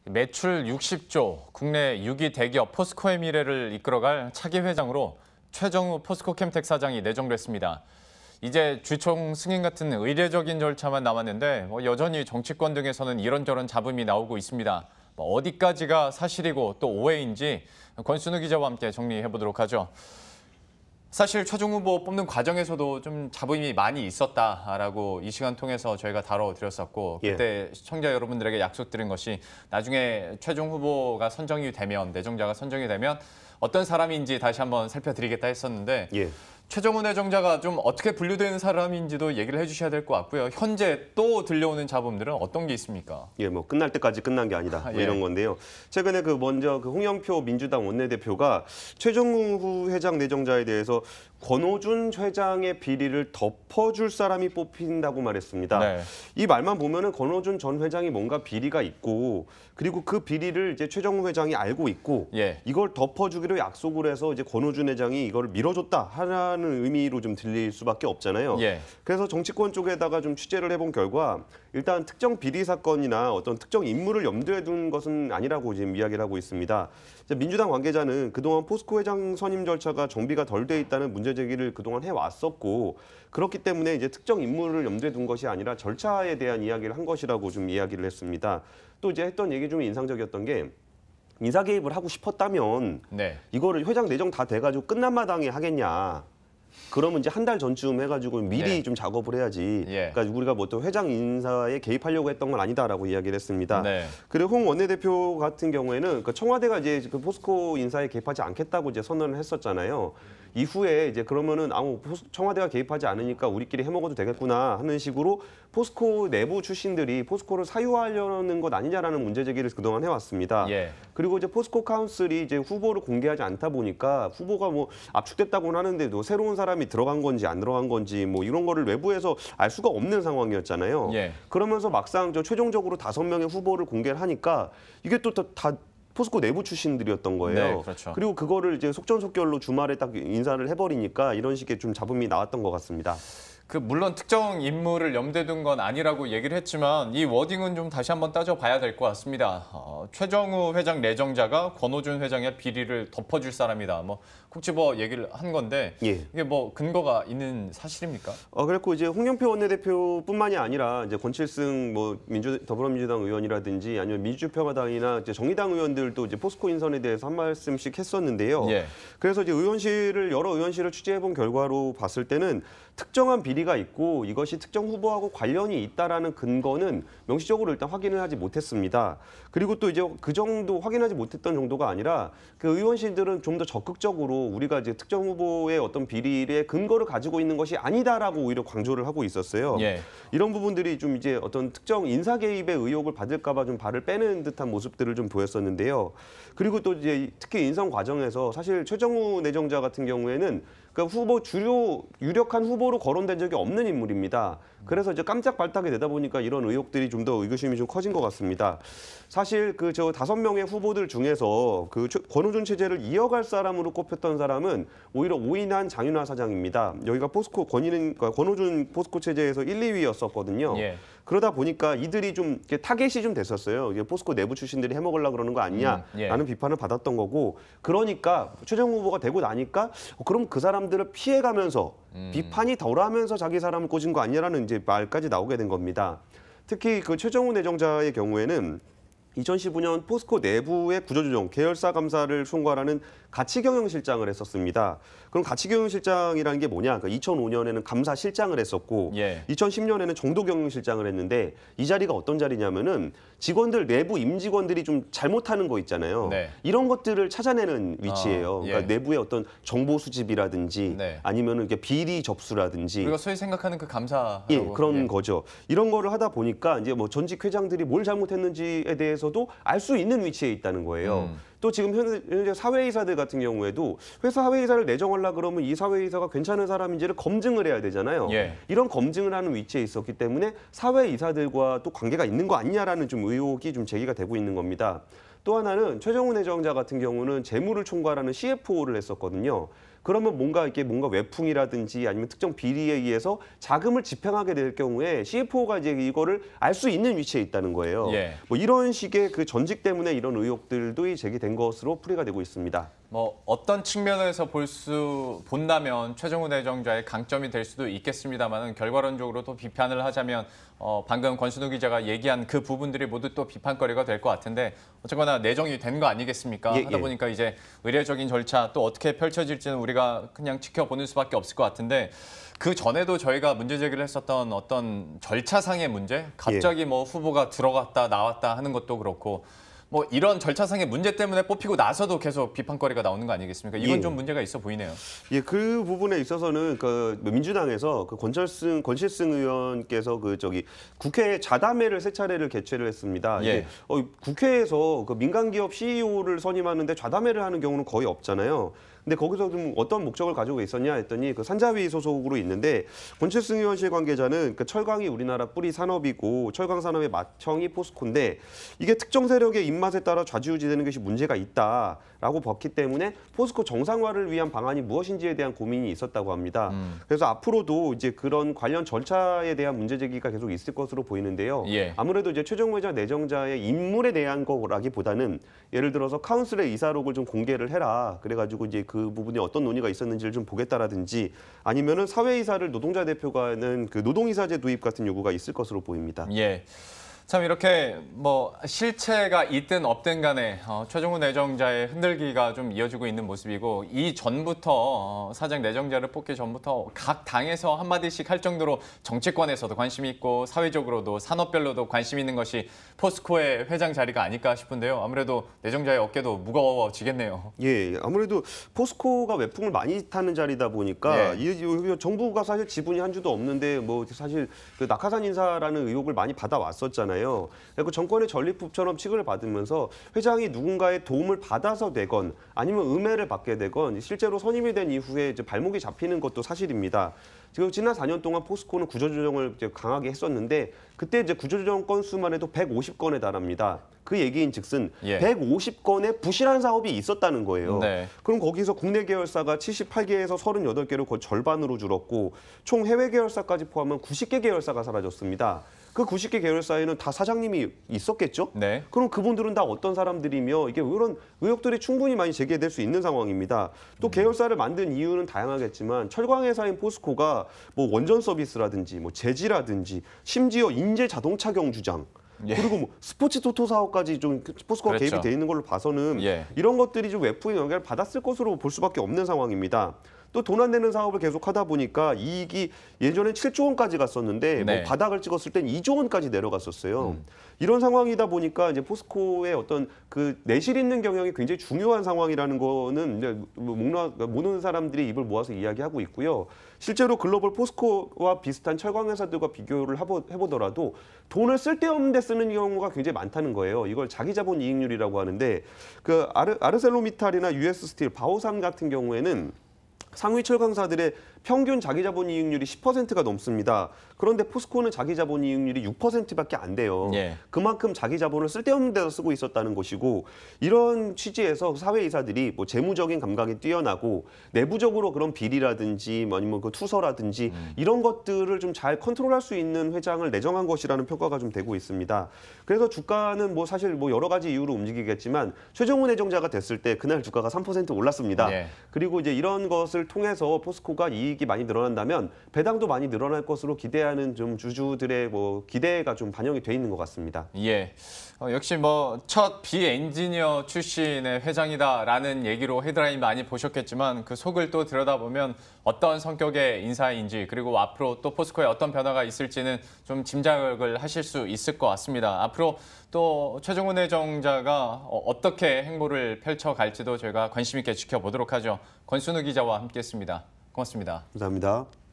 매출 60조, 국내 6위 대기업 포스코의 미래를 이끌어갈 차기 회장으로 최정우 포스코캠텍 사장이 내정됐습니다. 이제 주총 승인 같은 의례적인 절차만 남았는데 여전히 정치권 등에서는 이런저런 잡음이 나오고 있습니다. 어디까지가 사실이고 또 오해인지 권순우 기자와 함께 정리해보도록 하죠. 사실 최종 후보 뽑는 과정에서도 좀 잡음이 많이 있었다라고 이 시간 통해서 저희가 다뤄드렸었고 그때 시청자 여러분들에게 약속드린 것이 나중에 최종 후보가 선정이 되면, 내정자가 선정이 되면 어떤 사람인지 다시 한번 살펴드리겠다 했었는데 최정우 내정자가 좀 어떻게 분류되는 사람인지도 얘기를 해주셔야 될 것 같고요. 현재 또 들려오는 잡음들은 어떤 게 있습니까? 뭐 끝날 때까지 끝난 게 아니다. 이런 건데요. 최근에 먼저 홍영표 민주당 원내대표가 최정우 회장 내정자에 대해서 권오준 회장의 비리를 덮어줄 사람이 뽑힌다고 말했습니다. 이 말만 보면은 권오준 전 회장이 뭔가 비리가 있고, 그리고 그 비리를 이제 최정우 회장이 알고 있고, 이걸 덮어주기로 약속을 해서 이제 권오준 회장이 이걸 밀어줬다 하는 의미로 좀 들릴 수밖에 없잖아요. 그래서 정치권 쪽에다가 좀 취재를 해본 결과 일단 특정 비리 사건이나 어떤 특정 인물을 염두에 둔 것은 아니라고 지금 이야기를 하고 있습니다. 민주당 관계자는 그동안 포스코 회장 선임 절차가 정비가 덜 돼 있다는 문제 제기를 그동안 해왔었고, 그렇기 때문에 이제 특정 인물을 염두에 둔 것이 아니라 절차에 대한 이야기를 한 것이라고 좀 이야기를 했습니다. 또 이제 했던 얘기 중에 인상적이었던 게, 인사 개입을 하고 싶었다면 이거를 회장 내정 다 돼가지고 끝난 마당에 하겠냐. 그러면 이제 한 달 전쯤 해가지고 미리 좀 작업을 해야지. 그러니까 우리가 뭐 또 회장 인사에 개입하려고 했던 건 아니다라고 이야기를 했습니다. 그리고 홍 원내대표 같은 경우에는 그러니까 청와대가 이제 그 포스코 인사에 개입하지 않겠다고 이제 선언을 했었잖아요. 이후에 이제 그러면은 청와대가 개입하지 않으니까 우리끼리 해먹어도 되겠구나 하는 식으로 포스코 내부 출신들이 포스코를 사유화하려는 것 아니냐라는 문제 제기를 그동안 해왔습니다. 그리고 이제 포스코 카운슬이 이제 후보를 공개하지 않다 보니까 후보가 뭐 압축됐다고는 하는데도 새로운 사람이 들어간 건지 안 들어간 건지 뭐 이런 거를 외부에서 알 수가 없는 상황이었잖아요. 그러면서 막상 최종적으로 5명의 후보를 공개를 하니까 이게 또 다 포스코 내부 출신들이었던 거예요. 그리고 그거를 이제 속전속결로 주말에 딱 인사를 해버리니까 이런 식의 좀 잡음이 나왔던 것 같습니다. 물론 특정 인물을 염두에 둔 건 아니라고 얘기를 했지만 이 워딩은 좀 다시 한번 따져봐야 될 것 같습니다. 최정우 회장 내정자가 권오준 회장의 비리를 덮어줄 사람이다. 콕 집어 얘기를 한 건데 이게 뭐 근거가 있는 사실입니까? 그랬고 이제 홍영표 원내대표뿐만이 아니라 이제 권칠승 더불어민주당 의원이라든지 아니면 민주평화당이나 이제 정의당 의원들도 이제 포스코 인선에 대해서 한 말씀씩 했었는데요. 그래서 이제 여러 의원실을 취재해본 결과로 봤을 때는 특정한 비리가 있고 이것이 특정 후보하고 관련이 있다라는 근거는 명시적으로 일단 확인을 하지 못했습니다. 그리고 또 이제 그 정도 확인하지 못했던 정도가 아니라 그 의원실들은 좀 더 적극적으로 우리가 이제 특정 후보의 어떤 비리의 근거를 가지고 있는 것이 아니다라고 오히려 강조를 하고 있었어요. 이런 부분들이 좀 이제 어떤 특정 인사 개입의 의혹을 받을까 봐 좀 발을 빼는 듯한 모습들을 좀 보였었는데요. 그리고 또 이제 특히 인선 과정에서 사실 최정우 내정자 같은 경우에는 그러니까 유력한 후보로 거론된 적이 없는 인물입니다. 그래서 이제 깜짝 발탁이 되다 보니까 이런 의혹들이 좀 더 의구심이 좀 커진 것 같습니다. 사실 5명의 후보들 중에서 권오준 체제를 이어갈 사람으로 꼽혔던 사람은 오히려 오인환 장윤화 사장입니다. 여기가 권오준 포스코 체제에서 1, 2위였었거든요. 그러다 보니까 이들이 좀 타겟이 좀 됐었어요. 포스코 내부 출신들이 해먹으려고 그러는 거 아니냐라는 비판을 받았던 거고, 그러니까 최정우 후보가 되고 나니까 그럼 그 사람들을 피해가면서 비판이 덜하면서 자기 사람을 꽂은 거 아니냐라는 이제 말까지 나오게 된 겁니다. 특히 최정우 내정자의 경우에는 2015년 포스코 내부의 구조조정, 계열사 감사를 총괄하는 가치경영실장을 했었습니다. 그럼 가치경영실장이라는 게 뭐냐? 그러니까 2005년에는 감사실장을 했었고 2010년에는 정도경영실장을 했는데 이 자리가 어떤 자리냐면은 내부 임직원들이 좀 잘못하는 거 있잖아요. 이런 것들을 찾아내는 위치예요. 그러니까 내부의 어떤 정보 수집이라든지 아니면은 이렇게 비리 접수라든지 우리가 소위 생각하는 그 감사 그런 거죠. 이런 거를 하다 보니까 이제 뭐 전직 회장들이 뭘 잘못했는지에 대해서도 알 수 있는 위치에 있다는 거예요. 또 지금 현재 사회이사들 같은 경우에도 회사 사회이사를 내정하려 그러면 이 사회이사가 괜찮은 사람인지를 검증을 해야 되잖아요. 예. 이런 검증을 하는 위치에 있었기 때문에 사회이사들과 또 관계가 있는 거 아니냐라는 좀 의혹이 좀 제기가 되고 있는 겁니다. 또 하나는 최정훈 내정자 같은 경우는 재무를 총괄하는 CFO를 했었거든요. 그러면 뭔가 외풍이라든지 아니면 특정 비리에 의해서 자금을 집행하게 될 경우에 CFO가 이제 이거를 알 수 있는 위치에 있다는 거예요. 예. 뭐 이런 식의 그 전직 때문에 이런 의혹들도 제기된 것으로 풀이가 되고 있습니다. 뭐 어떤 측면에서 본다면 최정훈 내정자의 강점이 될 수도 있겠습니다만 결과론적으로 또 비판을 하자면 방금 권순우 기자가 얘기한 그 부분들이 모두 또 비판거리가 될 것 같은데 어쨌거나 내정이 된 거 아니겠습니까? 예, 하다 보니까 이제 의례적인 절차 또 어떻게 펼쳐질지는 우리가 그냥 지켜보는 수밖에 없을 것 같은데 그 전에도 저희가 문제 제기를 했었던 어떤 절차상의 문제, 갑자기 뭐 후보가 들어갔다 나왔다 하는 것도 그렇고 뭐 이런 절차상의 문제 때문에 뽑히고 나서도 계속 비판거리가 나오는 거 아니겠습니까? 이건 좀 문제가 있어 보이네요. 예, 그 부분에 있어서는 그 민주당에서 그 권실승 의원께서 국회 자담회를 세 차례를 개최를 했습니다. 예. 국회에서 그 민간기업 CEO를 선임하는데 좌담회를 하는 경우는 거의 없잖아요. 근데 거기서 좀 어떤 목적을 가지고 있었냐 했더니 그 산자위 소속으로 있는데 권칠승 의원실 관계자는 그 철강이 우리나라 뿌리 산업이고 철강 산업의 맏형이 포스코인데 이게 특정 세력의 입맛에 따라 좌지우지되는 것이 문제가 있다라고 봤기 때문에 포스코 정상화를 위한 방안이 무엇인지에 대한 고민이 있었다고 합니다. 그래서 앞으로도 이제 그런 관련 절차에 대한 문제 제기가 계속 있을 것으로 보이는데요. 예. 아무래도 이제 최정훈 내정자의 인물에 대한 거라기보다는 예를 들어서 카운슬의 이사록을 좀 공개를 해라. 그래가지고 이제 그 부분이 어떤 논의가 있었는지를 좀 보겠다라든지 아니면은 사회이사를 노동자 대표가 하는 그 노동이사제 도입 같은 요구가 있을 것으로 보입니다. 예. 참 이렇게 뭐 실체가 있든 없든 간에 최정훈 내정자의 흔들기가 좀 이어지고 있는 모습이고 이 전부터 사장 내정자를 뽑기 전부터 각 당에서 한마디씩 할 정도로 정치권에서도 관심이 있고 사회적으로도 산업별로도 관심 있는 것이 포스코의 회장 자리가 아닐까 싶은데요. 아무래도 내정자의 어깨도 무거워지겠네요. 예, 아무래도 포스코가 외풍을 많이 타는 자리다 보니까 예. 이 정부가 사실 지분이 한 주도 없는데 뭐 사실 그 낙하산 인사라는 의혹을 많이 받아왔었잖아요. 그리고 정권의 전리품처럼 취급을 받으면서 회장이 누군가의 도움을 받아서 되건 아니면 음해를 받게 되건 실제로 선임이 된 이후에 이제 발목이 잡히는 것도 사실입니다. 지금 지난 4년 동안 포스코는 구조조정을 이제 강하게 했었는데 그때 이제 구조조정 건수만 해도 150건에 달합니다. 그 얘기인즉슨 150건의 부실한 사업이 있었다는 거예요. 네. 그럼 거기서 국내 계열사가 78개에서 38개로 거의 절반으로 줄었고 총 해외 계열사까지 포함한 90개 계열사가 사라졌습니다. 그 90개 계열사에는 다 사장님이 있었겠죠? 네. 그럼 그분들은 다 어떤 사람들이며 이게 이런 의혹들이 충분히 많이 제기될 수 있는 상황입니다. 또 계열사를 만든 이유는 다양하겠지만 철강회사인 포스코가 뭐 원전 서비스라든지 뭐 제지라든지 심지어 인재 자동차 경주장 그리고 뭐 스포츠 토토 사업까지 좀 포스코가 그렇죠. 개입이 돼 있는 걸로 봐서는 이런 것들이 좀 외풍의 영향을 받았을 것으로 볼 수밖에 없는 상황입니다. 또 돈 안 되는 사업을 계속 하다 보니까 이익이 예전엔 7조 원까지 갔었는데 뭐 바닥을 찍었을 땐 2조 원까지 내려갔었어요. 이런 상황이다 보니까 이제 포스코의 어떤 그 내실 있는 경영이 굉장히 중요한 상황이라는 거는 이제 모르는 사람들이 입을 모아서 이야기하고 있고요. 실제로 글로벌 포스코와 비슷한 철강 회사들과 비교를 해보더라도 돈을 쓸데없는 데 쓰는 경우가 굉장히 많다는 거예요. 이걸 자기 자본 이익률이라고 하는데 그 아르셀로미탈이나 US 스틸, 바오산 같은 경우에는 상위 철강사들의 평균 자기자본 이익률이 10%가 넘습니다. 그런데 포스코는 자기자본 이익률이 6%밖에 안 돼요. 그만큼 자기자본을 쓸데없는 데서 쓰고 있었다는 것이고 이런 취지에서 사회이사들이 뭐 재무적인 감각이 뛰어나고 내부적으로 그런 비리라든지 아니면 그 투서라든지 이런 것들을 좀 잘 컨트롤할 수 있는 회장을 내정한 것이라는 평가가 좀 되고 있습니다. 그래서 주가는 뭐 사실 뭐 여러 가지 이유로 움직이겠지만 최정훈 내정자가 됐을 때 그날 주가가 3% 올랐습니다. 그리고 이제 이런 것을 통해서 포스코가 이익이 많이 늘어난다면 배당도 많이 늘어날 것으로 기대하는 좀 주주들의 뭐 기대가 좀 반영이 돼 있는 것 같습니다. 예, 역시 뭐 첫 비엔지니어 출신의 회장이다라는 얘기로 헤드라인 많이 보셨겠지만 그 속을 또 들여다보면 어떤 성격의 인사인지 그리고 앞으로 또 포스코에 어떤 변화가 있을지는 좀 짐작을 하실 수 있을 것 같습니다. 앞으로 또 최정훈 내정자가 어떻게 행보를 펼쳐갈지도 저희가 관심 있게 지켜보도록 하죠. 권순우 기자와 함께했습니다. 고맙습니다. 감사합니다.